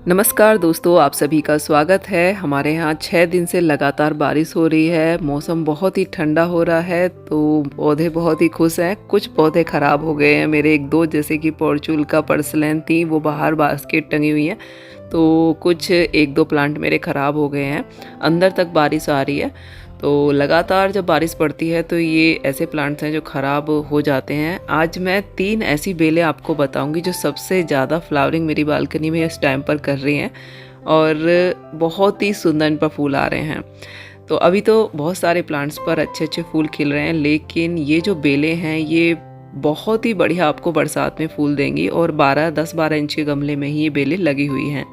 नमस्कार दोस्तों, आप सभी का स्वागत है। हमारे यहाँ 6 दिन से लगातार बारिश हो रही है। मौसम बहुत ही ठंडा हो रहा है, तो पौधे बहुत ही खुश हैं। कुछ पौधे ख़राब हो गए हैं मेरे 1-2, जैसे कि पोर्चुगल पर्सिलेन थी, वो बाहर बास्केट टंगी हुई हैं। तो कुछ 1-2 प्लांट मेरे ख़राब हो गए हैं। अंदर तक बारिश आ रही है, तो लगातार जब बारिश पड़ती है तो ये ऐसे प्लांट्स हैं जो ख़राब हो जाते हैं। आज मैं 3 ऐसी बेलें आपको बताऊंगी जो सबसे ज़्यादा फ्लावरिंग मेरी बालकनी में इस टाइम पर कर रही हैं और बहुत ही सुंदर इन पर फूल आ रहे हैं। तो अभी तो बहुत सारे प्लांट्स पर अच्छे अच्छे फूल खिल रहे हैं, लेकिन ये जो बेलें हैं ये बहुत ही बढ़िया आपको बरसात में फूल देंगी और 10-12 इंच के गमले में ही ये बेलें लगी हुई हैं।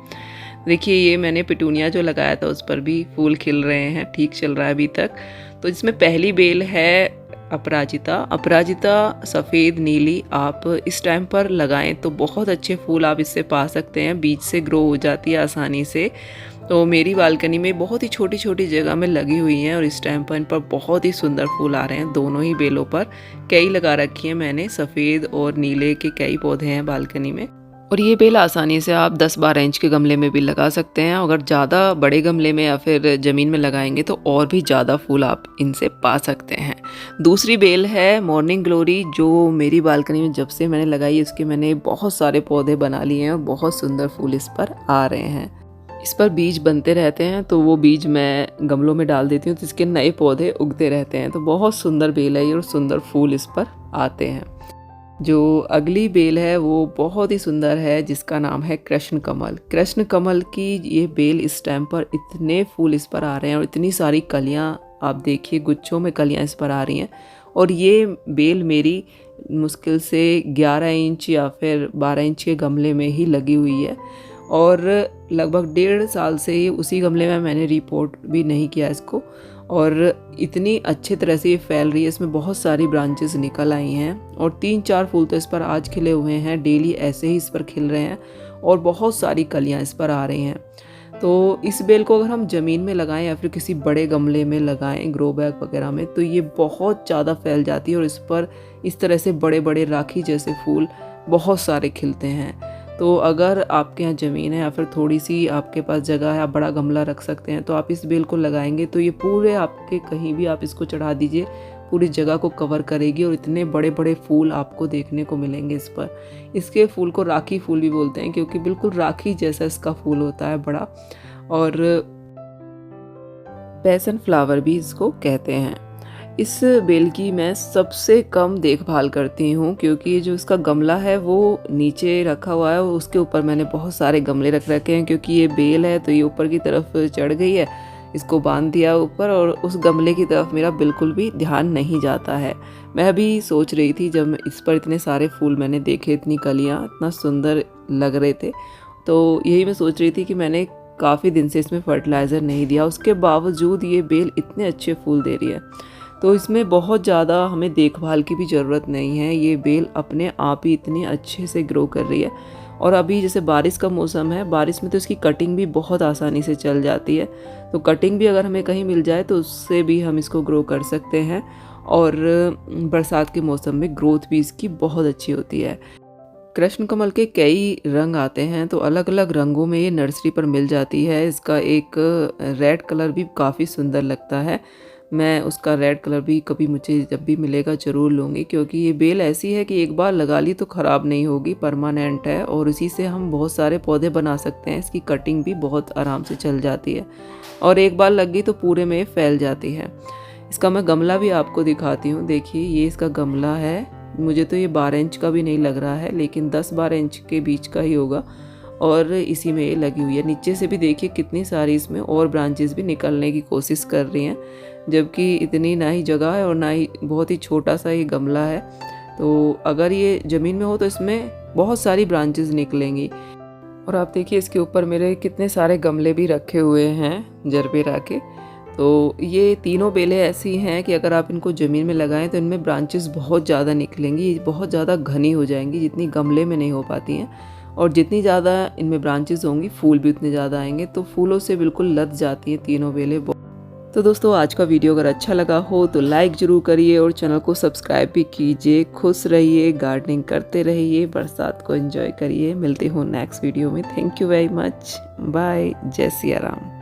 देखिए, ये मैंने पिटूनिया जो लगाया था उस पर भी फूल खिल रहे हैं, ठीक चल रहा है अभी तक। तो इसमें पहली बेल है अपराजिता। अपराजिता सफ़ेद नीली आप इस टाइम पर लगाएं तो बहुत अच्छे फूल आप इससे पा सकते हैं। बीज से ग्रो हो जाती है आसानी से। तो मेरी बालकनी में बहुत ही छोटी छोटी जगह में लगी हुई हैं और इस टाइम पर इन पर बहुत ही सुंदर फूल आ रहे हैं। दोनों ही बेलों पर कई लगा रखी हैं मैंने, सफ़ेद और नीले के कई पौधे हैं बालकनी में। और ये बेल आसानी से आप 10-12 इंच के गमले में भी लगा सकते हैं। अगर ज़्यादा बड़े गमले में या फिर ज़मीन में लगाएंगे तो और भी ज़्यादा फूल आप इनसे पा सकते हैं। दूसरी बेल है मॉर्निंग ग्लोरी, जो मेरी बालकनी में जब से मैंने लगाई इसके मैंने बहुत सारे पौधे बना लिए हैं और बहुत सुंदर फूल इस पर आ रहे हैं। इस पर बीज बनते रहते हैं, तो वो बीज मैं गमलों में डाल देती हूँ तो इसके नए पौधे उगते रहते हैं। तो बहुत सुंदर बेल है ये और सुंदर फूल इस पर आते हैं। जो अगली बेल है वो बहुत ही सुंदर है, जिसका नाम है कृष्ण कमल। कृष्ण कमल की ये बेल इस टाइम पर इतने फूल इस पर आ रहे हैं और इतनी सारी कलियां, आप देखिए गुच्छों में कलियां इस पर आ रही हैं। और ये बेल मेरी मुश्किल से 11 इंच या फिर 12 इंच के गमले में ही लगी हुई है और लगभग 1.5 साल से ये उसी गमले में मैंने रिपोर्ट भी नहीं किया इसको। और इतनी अच्छी तरह से ये फैल रही है, इसमें बहुत सारी ब्रांचेस निकल आई हैं और 3-4 फूल तो इस पर आज खिले हुए हैं। डेली ऐसे ही इस पर खिल रहे हैं और बहुत सारी कलियां इस पर आ रही हैं। तो इस बेल को अगर हम ज़मीन में लगाएं या फिर किसी बड़े गमले में लगाएं, ग्रो बैग वगैरह में, तो ये बहुत ज़्यादा फैल जाती है और इस पर इस तरह से बड़े बड़े राखी जैसे फूल बहुत सारे खिलते हैं। तो अगर आपके यहाँ ज़मीन है या फिर थोड़ी सी आपके पास जगह है, आप बड़ा गमला रख सकते हैं, तो आप इस बेल को लगाएंगे तो ये पूरे आपके कहीं भी आप इसको चढ़ा दीजिए, पूरी जगह को कवर करेगी और इतने बड़े बड़े फूल आपको देखने को मिलेंगे इस पर। इसके फूल को राखी फूल भी बोलते हैं क्योंकि बिल्कुल राखी जैसा इसका फूल होता है बड़ा। और पैसन फ्लावर भी इसको कहते हैं। इस बेल की मैं सबसे कम देखभाल करती हूँ क्योंकि जो इसका गमला है वो नीचे रखा हुआ है, उसके ऊपर मैंने बहुत सारे गमले रख रखे हैं क्योंकि ये बेल है तो ये ऊपर की तरफ चढ़ गई है, इसको बांध दिया ऊपर और उस गमले की तरफ मेरा बिल्कुल भी ध्यान नहीं जाता है। मैं अभी सोच रही थी, जब इस पर इतने सारे फूल मैंने देखे, इतनी कलियाँ इतना सुंदर लग रहे थे, तो यही मैं सोच रही थी कि मैंने काफ़ी दिन से इसमें फर्टिलाइज़र नहीं दिया, उसके बावजूद ये बेल इतने अच्छे फूल दे रही है। तो इसमें बहुत ज़्यादा हमें देखभाल की भी ज़रूरत नहीं है, ये बेल अपने आप ही इतनी अच्छे से ग्रो कर रही है। और अभी जैसे बारिश का मौसम है, बारिश में तो इसकी कटिंग भी बहुत आसानी से चल जाती है, तो कटिंग भी अगर हमें कहीं मिल जाए तो उससे भी हम इसको ग्रो कर सकते हैं। और बरसात के मौसम में ग्रोथ भी इसकी बहुत अच्छी होती है। कृष्ण कमल के कई रंग आते हैं, तो अलग अलग रंगों में ये नर्सरी पर मिल जाती है। इसका एक रेड कलर भी काफ़ी सुंदर लगता है, मैं उसका रेड कलर भी कभी मुझे जब भी मिलेगा ज़रूर लूँगी क्योंकि ये बेल ऐसी है कि एक बार लगा ली तो ख़राब नहीं होगी, परमानेंट है और इसी से हम बहुत सारे पौधे बना सकते हैं। इसकी कटिंग भी बहुत आराम से चल जाती है और एक बार लग गई तो पूरे में फैल जाती है। इसका मैं गमला भी आपको दिखाती हूँ। देखिए, ये इसका गमला है, मुझे तो ये 12 इंच का भी नहीं लग रहा है लेकिन 10-12 इंच के बीच का ही होगा और इसी में ये लगी हुई है। नीचे से भी देखिए कितनी सारी इसमें और ब्रांचेस भी निकलने की कोशिश कर रही हैं, जबकि इतनी ना ही जगह है और ना ही बहुत ही छोटा सा ये गमला है। तो अगर ये ज़मीन में हो तो इसमें बहुत सारी ब्रांचेस निकलेंगी। और आप देखिए इसके ऊपर मेरे कितने सारे गमले भी रखे हुए हैं जरबेरा के। तो ये तीनों बेलें ऐसी हैं कि अगर आप इनको ज़मीन में लगाएं तो इनमें ब्रांचेस बहुत ज़्यादा निकलेंगी, बहुत ज़्यादा घनी हो जाएंगी, जितनी गमले में नहीं हो पाती हैं। और जितनी ज़्यादा इनमें ब्रांचेस होंगी फूल भी उतने ज़्यादा आएंगे, तो फूलों से बिल्कुल लद जाती हैं तीनों बेलें। तो दोस्तों आज का वीडियो अगर अच्छा लगा हो तो लाइक ज़रूर करिए और चैनल को सब्सक्राइब भी कीजिए। खुश रहिए, गार्डनिंग करते रहिए, बरसात को एंजॉय करिए। मिलते हूँ नेक्स्ट वीडियो में। Thank you very much. Bye. जय सिया राम।